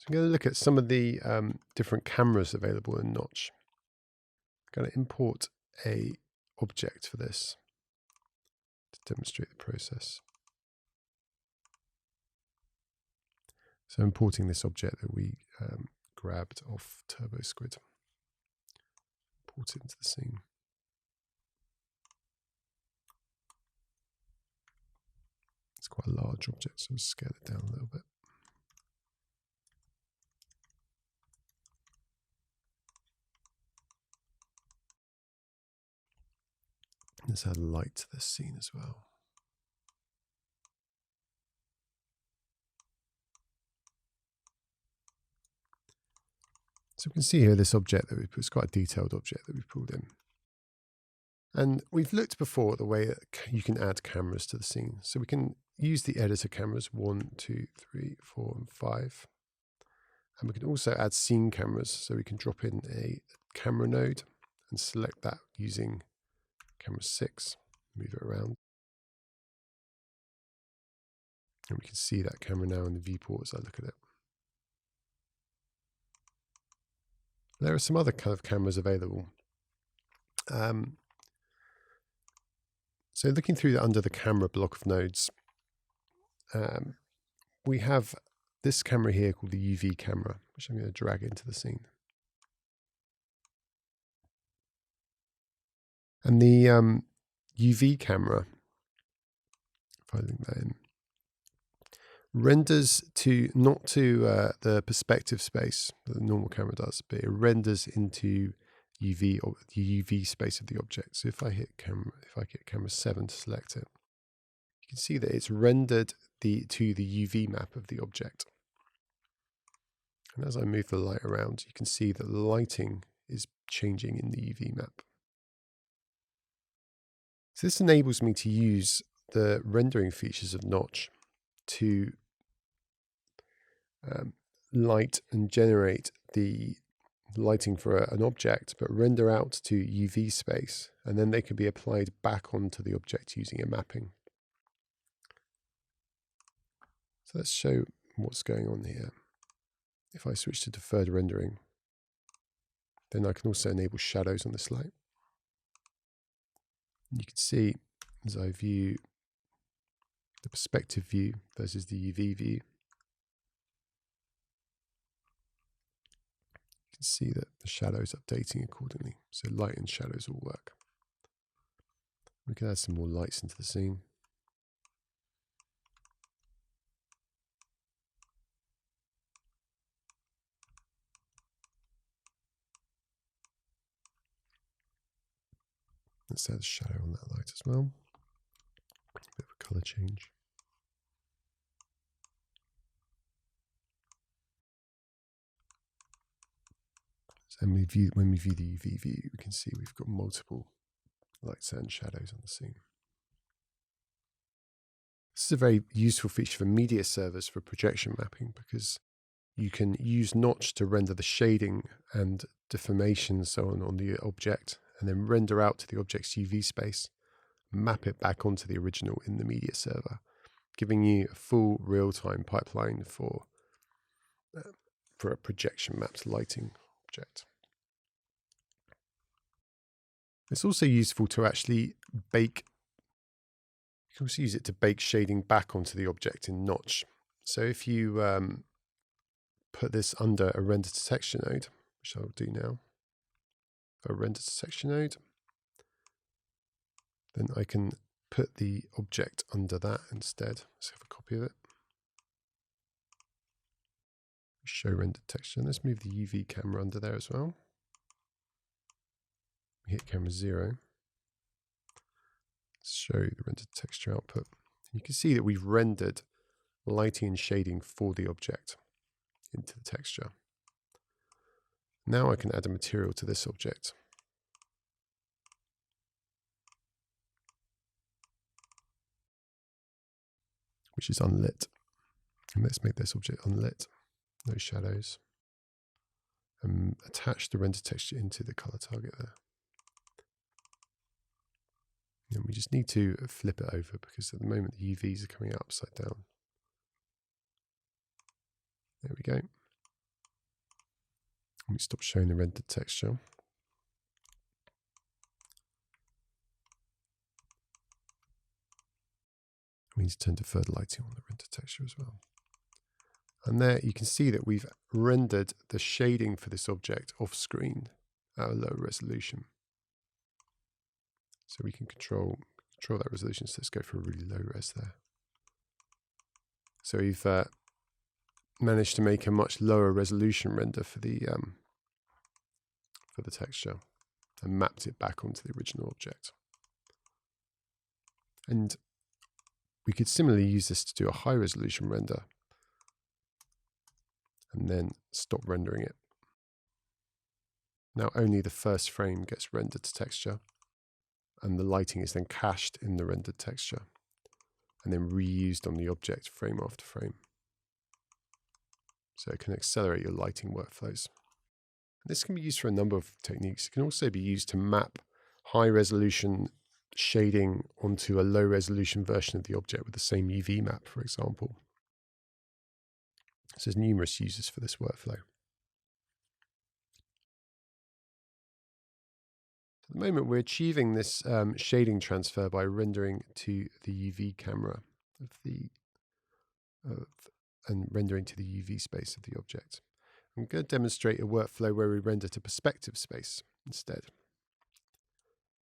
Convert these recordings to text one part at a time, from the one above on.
I'm going to look at some of the different cameras available in Notch. I'm going to import a object for this to demonstrate the process. So importing this object that we grabbed off TurboSquid, import it into the scene. It's quite a large object, so I'll scale it down a little bit. Let's add light to this scene as well. So we can see here this object that we put, it's quite a detailed object that we pulled in. And we've looked before at the way that you can add cameras to the scene. So we can use the editor cameras 1, 2, 3, 4, and 5. And we can also add scene cameras. So we can drop in a camera node and select that using camera 6, move it around. And we can see that camera now in the viewport as I look at it. There are some other kind of cameras available. So looking through under the camera block of nodes, we have this camera here called the UV camera, which I'm going to drag into the scene. And the UV camera, if I link that in, renders to not to the perspective space that the normal camera does, but it renders into UV or the UV space of the object. So if I hit camera 7 to select it, you can see that it's rendered to the UV map of the object. And as I move the light around, you can see that the lighting is changing in the UV map. So this enables me to use the rendering features of Notch to light and generate the lighting for an object, but render out to UV space, and then they can be applied back onto the object using a mapping. So let's show what's going on here. If I switch to deferred rendering, then I can also enable shadows on this light. And you can see as I view the perspective view versus the UV view, you can see that the shadows updating accordingly. So light and shadows all work. We can add some more lights into the scene. Let's add a shadow on that light as well. A bit of a color change. So when we view the UV view, we can see we've got multiple lights and shadows on the scene. This is a very useful feature for media servers for projection mapping, because you can use Notch to render the shading and deformation and so on the object, and then render out to the object's UV space, map it back onto the original in the media server, giving you a full real-time pipeline for a projection mapped lighting object. It's also useful to actually bake. You can also use it to bake shading back onto the object in Notch. So if you put this under a render to texture node, which I'll do now, a render to texture node, then I can put the object under that instead. Let's have a copy of it. Show rendered texture. And let's move the UV camera under there as well. We hit camera 0. Let's show the rendered texture output. You can see that we've rendered lighting and shading for the object into the texture. Now I can add a material to this object. Which is unlit. And let's make this object unlit. No shadows. And attach the render texture into the color target there. And we just need to flip it over because at the moment the UVs are coming out upside down. There we go. Let me stop showing the rendered texture. We need to turn deferred lighting on the rendered texture as well. And there you can see that we've rendered the shading for this object off screen at a low resolution. So we can control that resolution. So let's go for a really low res there. So we've managed to make a much lower resolution render for the texture and mapped it back onto the original object. And we could similarly use this to do a high resolution render and then stop rendering it. Now only the first frame gets rendered to texture, and the lighting is then cached in the rendered texture and then reused on the object frame after frame. So it can accelerate your lighting workflows. This can be used for a number of techniques. It can also be used to map high resolution shading onto a low resolution version of the object with the same UV map, for example. So there's numerous uses for this workflow. At the moment, we're achieving this shading transfer by rendering to the UV camera and rendering to the UV space of the object. I'm going to demonstrate a workflow where we render to perspective space instead.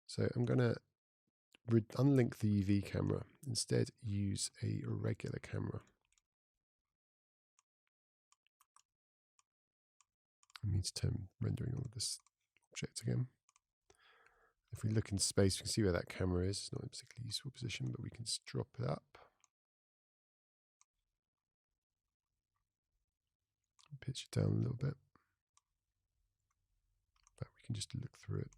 So I'm going to unlink the UV camera, instead use a regular camera. I need to turn rendering on this object again. If we look in space, we can see where that camera is. It's not a particularly useful position, but we can just drop it up. Pitch it down a little bit. But we can just look through it.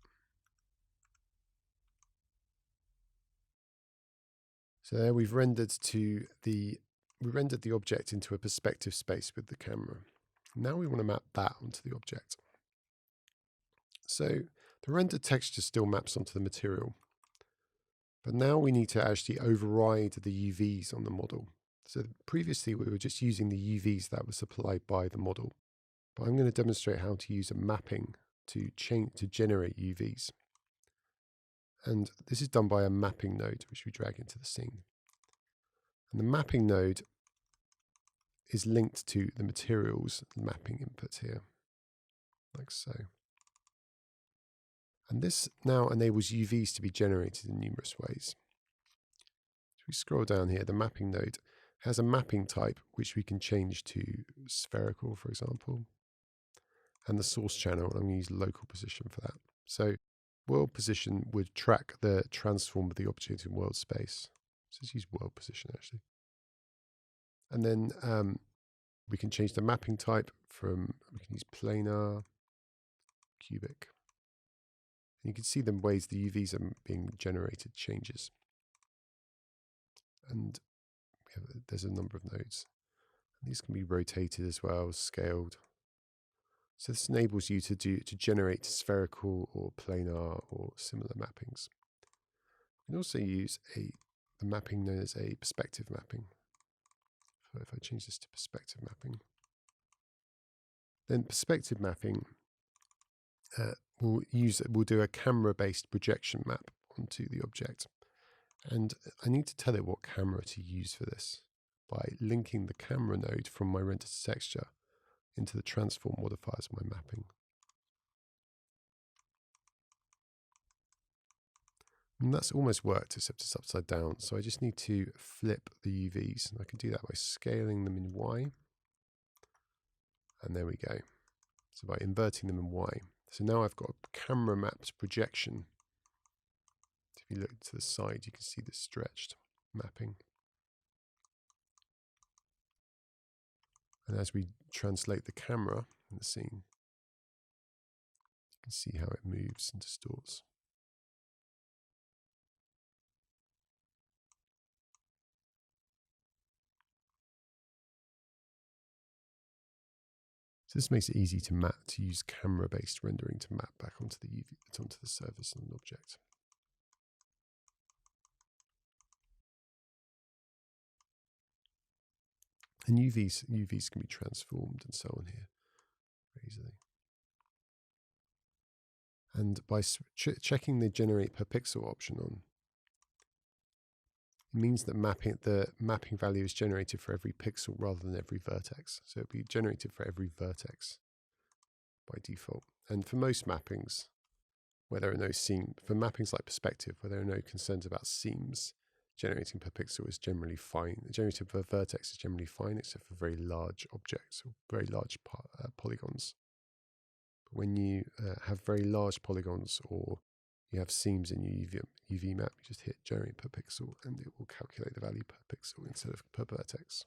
So there we've rendered the object into a perspective space with the camera. Now we want to map that onto the object. So the rendered texture still maps onto the material, but now we need to actually override the UVs on the model. So previously we were just using the UVs that were supplied by the model, but I'm going to demonstrate how to use a mapping to generate UVs. And this is done by a mapping node, which we drag into the scene. And the mapping node is linked to the materials mapping input here, like so. And this now enables UVs to be generated in numerous ways. If we scroll down here, the mapping node has a mapping type which we can change to spherical, for example. And the source channel, I'm going to use local position for that. So world position would track the transform of the object in world space. So let's use world position actually. And then we can change the mapping type from, we can use planar, cubic. And you can see the ways the UVs are being generated changes. And there's a number of nodes. And these can be rotated as well, scaled. So this enables you to generate spherical or planar or similar mappings. You can also use the mapping known as a perspective mapping. So if I change this to perspective mapping, then perspective mapping we'll do a camera-based projection map onto the object. And I need to tell it what camera to use for this by linking the camera node from my render to texture into the transform modifiers of my mapping. And that's almost worked, except it's upside down. So I just need to flip the UVs, and I can do that by scaling them in Y. And there we go. So by inverting them in Y. So now I've got a camera mapped projection. If you look to the side, you can see the stretched mapping. And as we translate the camera in the scene, you can see how it moves and distorts. So this makes it easy to use camera-based rendering to map back onto the surface of an object. And UVs can be transformed and so on here very easily. And by checking the generate per pixel option on, it means that the mapping value is generated for every pixel rather than every vertex. So it'll be generated for every vertex by default. And for most mappings, where there are no seams, for mappings like perspective, where there are no concerns about seams, generating per pixel is generally fine. Generating per vertex is generally fine, except for very large objects or very large polygons. But when you have very large polygons or you have seams in your UV map, you just hit generate per pixel and it will calculate the value per pixel instead of per vertex.